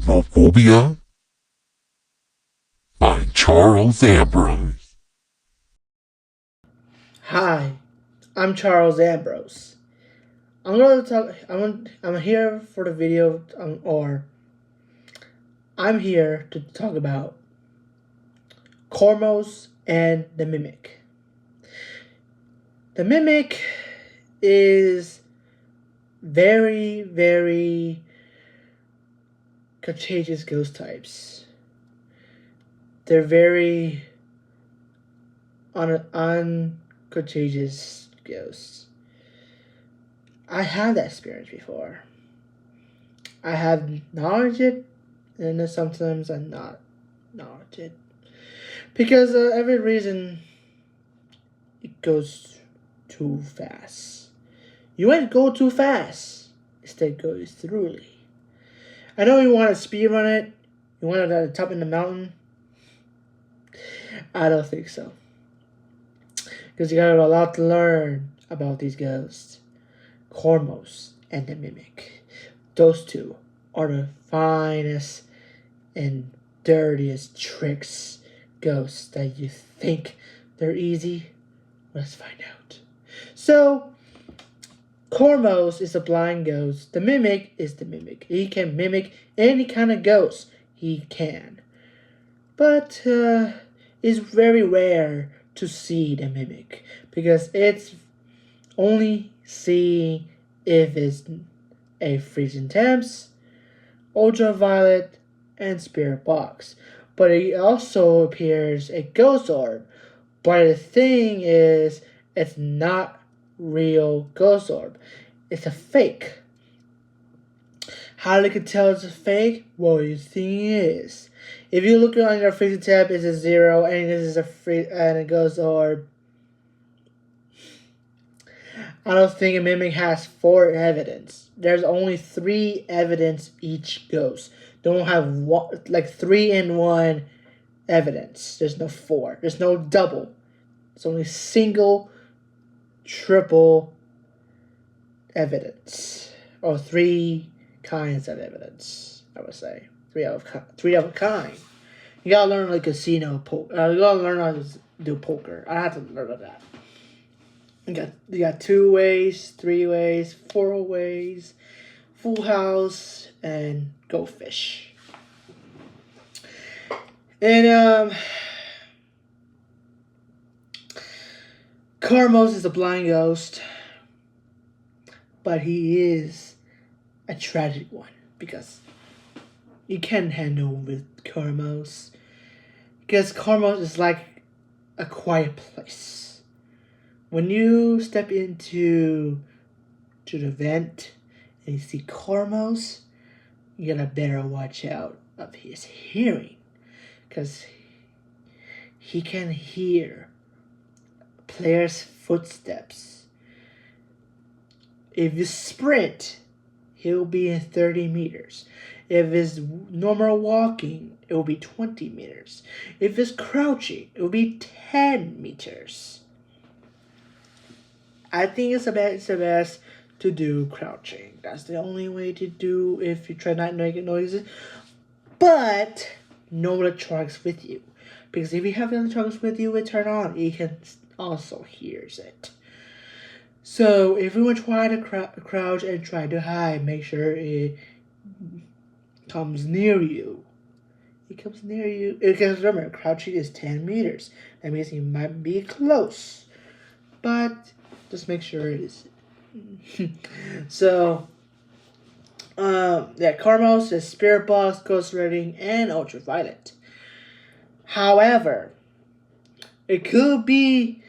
Arachnophobia by Charles Ambrose. Hi, I'm Charles Ambrose. I'm going to talk. I'm here for the video, or I'm here to talk about Kormos and the Mimic. The Mimic is very contagious ghost types. They're very uncontagious ghosts. I had that experience before. I have knowledge it, and then sometimes I'm not knowledge it. Because every reason it goes too fast. You won't go too fast. Instead goes thoroughly. I know you want to speed run it. You want it at the top of the mountain. I don't think so. Because you got a lot to learn about these ghosts. Kormos and the Mimic. Those two are the finest and dirtiest tricks ghosts that you think they're easy. Let's find out. So, Kormos is a blind ghost. The Mimic is the Mimic. He can mimic any kind of ghost he can. But it's very rare to see the Mimic because it's only see if it's a freezing temps, ultraviolet, and spirit box. But it also appears a ghost orb. But the thing is, it's not real ghost orb. It's a fake. How you can tell it's a fake? Well, you think it is. If you look on your freezing tab, it's a 0, and this is a ghost orb. I don't think a mimic has 4 evidence. There's only 3 evidence each ghost. They don't have 3 in 1 evidence. There's no 4. There's no double. It's only single, triple evidence, or 3 kinds of evidence. I would say 3 of a kind. You gotta learn like casino poker. You gotta learn how to do poker. I have to learn that. You got 2 ways, 3 ways, 4 ways, full house, and go fish. And Kormos is a blind ghost, but he is a tragic one because you can't handle with Kormos. Because Kormos is like a quiet place. When you step into the vent and you see Kormos, you gotta better watch out of his hearing, because he can hear players' footsteps. If you sprint, he'll be in 30 meters. If it's normal walking, it will be 20 meters. If it's crouching, it will be 10 meters. I think it's the best to do crouching. That's the only way to do if you try not to make noises. But no electronics with you. Because if you have electronics with you, it turn on. You can also hears it. So if you try to crouch and try to hide, make sure it comes near you. It comes near you. Because remember, crouching is 10 meters. That means you might be close. But just make sure it is. So, Kormos is Spirit Box, Ghost Rating, and Ultraviolet. However, it could be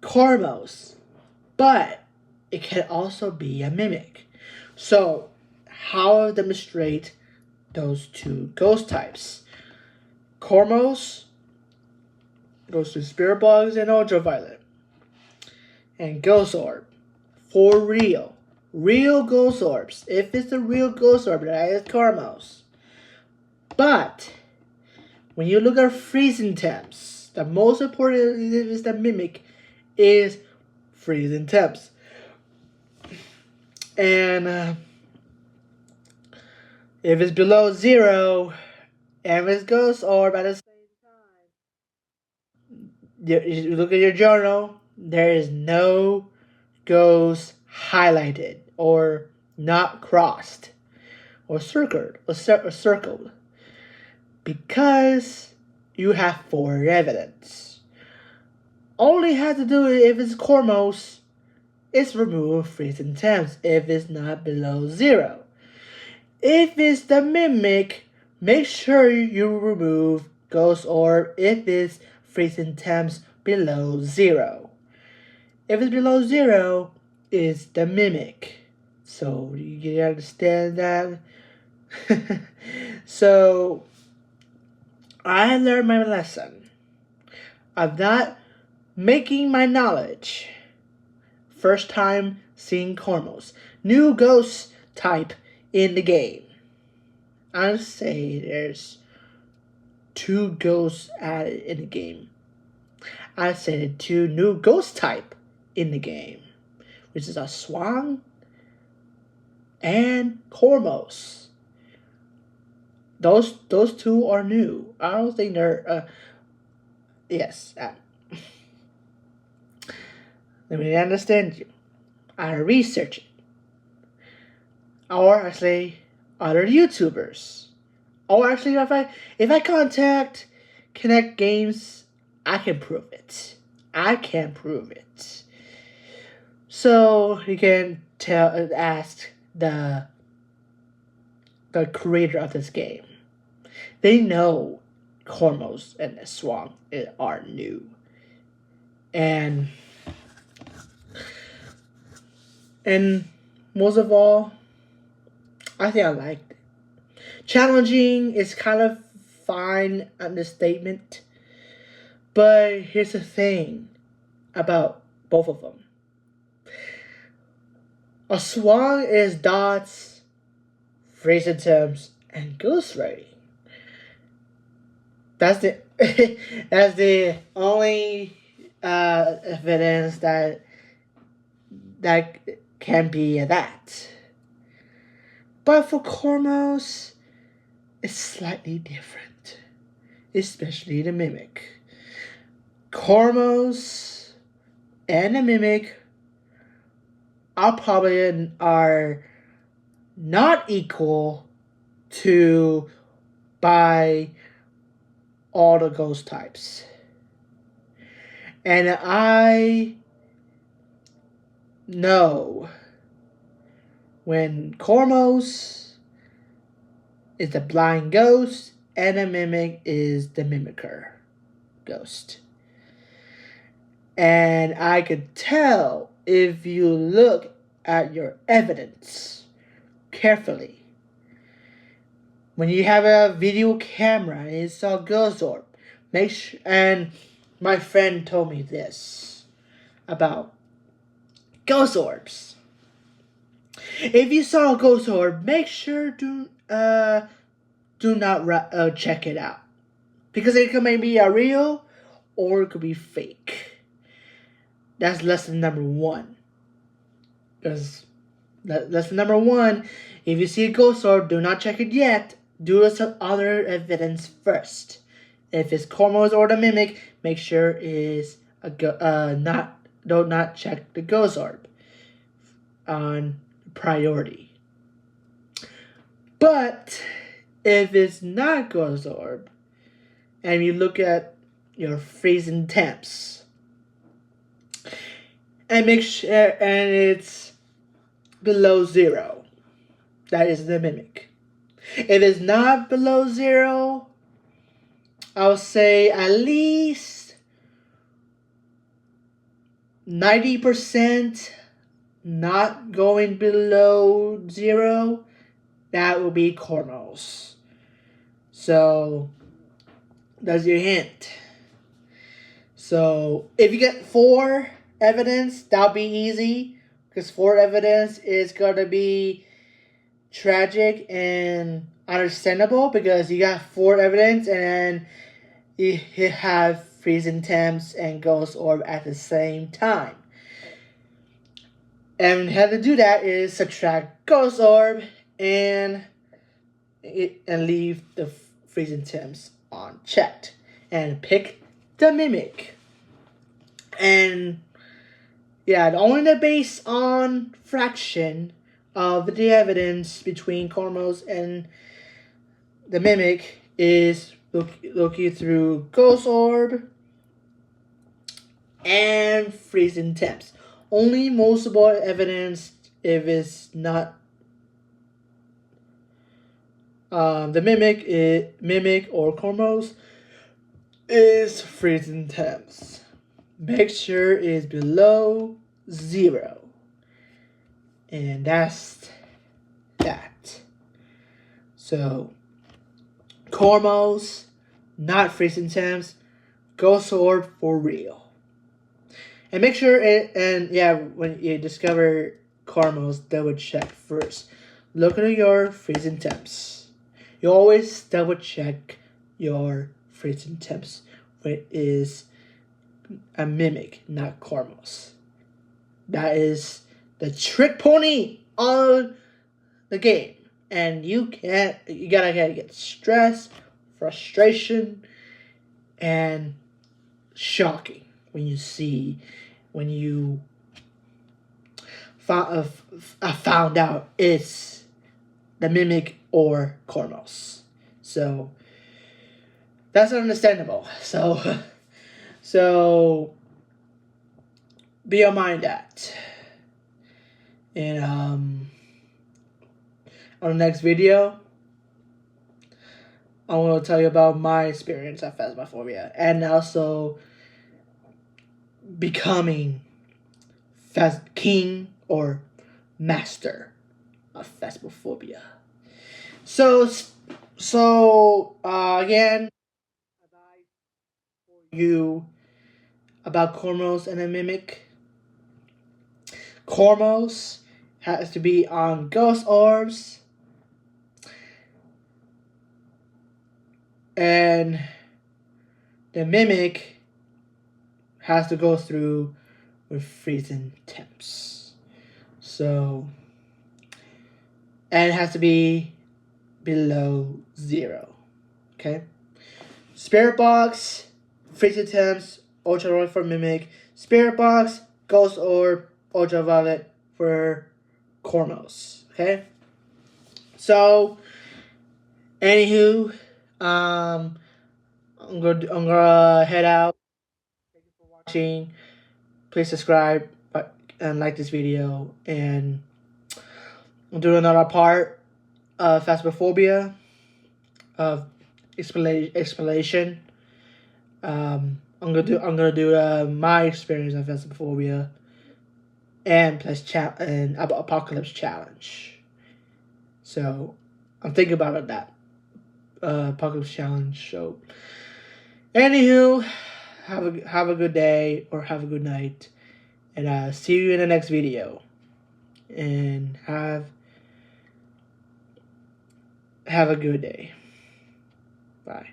Kormos, but it can also be a Mimic. So, how I demonstrate those 2 ghost types? Kormos goes to Spirit Box and Ultraviolet. And Ghost Orb. For real. Real Ghost Orbs. If it's a real Ghost Orb, that is Kormos. But when you look at freezing temps, the most important is the Mimic is freezing temps. And, If it's below 0, and if it's ghost orb at the same time, you look at your journal, there is no ghost highlighted or not crossed or circled because you have 4 evidence. Only have to do it if it's Kormos, it's remove freezing temps if it's not below 0. If it's the Mimic, make sure you remove Ghost Orb if it's freezing temps below 0. If it's below 0, it's the Mimic. So you understand that? So I learned my lesson of not making my knowledge. First time seeing Kormos. New ghost type in the game. I'd say there's 2 ghosts added in the game. I'd say the 2 new ghost type in the game, which is a Swan and Kormos. Those 2 are new. I don't think they're yes. Let me understand you. I research it. Or actually other YouTubers. Or actually if I Connect Games, I can prove it. So you can ask the creator of this game. They know Kormos and the Swan are new. And most of all, I think I liked it. Challenging is kind of fine understatement. But here's the thing about both of them. A Swan is dots, freezing temps, and ghost writing. That's the only evidence that can be that. But for Kormos, it's slightly different, especially the Mimic. Kormos and the Mimic are not equal to by all the ghost types. And I know when Kormos is the blind ghost and the Mimic is the mimicker ghost. And I could tell if you look at your evidence carefully. When you have a video camera and it's a ghost orb, and my friend told me this about ghost orbs. If you saw a ghost orb, make sure do not check it out, because it could maybe be real or it could be fake. That's lesson number 1. Because lesson number 1, if you see a ghost orb, do not check it yet. Do some other evidence first. If it's Kormos or the Mimic, make sure is do not check the ghost orb on priority. But if it's not ghost orb, and you look at your freezing temps, and make sure and it's below 0, that is the Mimic. If it's not below 0, I'll say at least 90% not going below 0. That will be Kormos. So that's your hint. So if you get 4 evidence, that'll be easy, because 4 evidence is gonna be tragic and understandable, because you got 4 evidence and then you have freezing temps and ghost orb at the same time. And how to do that is subtract ghost orb and and leave the freezing temps unchecked and pick the Mimic. And yeah, the only based on fraction of the evidence between Kormos and the Mimic is looking through Ghost Orb and freezing temps. Only multiple evidence if it's not the Mimic or Kormos is freezing temps. Make sure it's below 0. And that's that. So, Kormos, not freezing temps, Ghost Orb for real. And make sure when you discover Kormos, double check first. Look at your freezing temps. You always double check your freezing temps when it is a Mimic, not Kormos. That is the trick pony on the game. And you gotta get stress, frustration, and shocking when you found out it's the Mimic or Kormos. So that's understandable. So be on mind that. And on the next video, I want to tell you about my experience at Phasmophobia and also becoming king or master of Phasmophobia. So again, for you about Kormos and the Mimic. Kormos has to be on Ghost Orbs, and the Mimic has to go through with freezing temps. So, and it has to be below 0. Okay? Spirit Box, freezing temps, ultraviolet for Mimic. Spirit Box, Ghost Orb, ultraviolet for Kormos. Okay? So, anywho, I'm gonna head out. Thank you for watching. Please subscribe and like this video. And I'll do another part of Phasmophobia of explanation. I'm gonna do my experience of Phasmophobia and and Apocalypse Challenge. So I'm thinking about that Apocalypse Challenge. So anywho, have a good day or have a good night, and see you in the next video. And have a good day. Bye.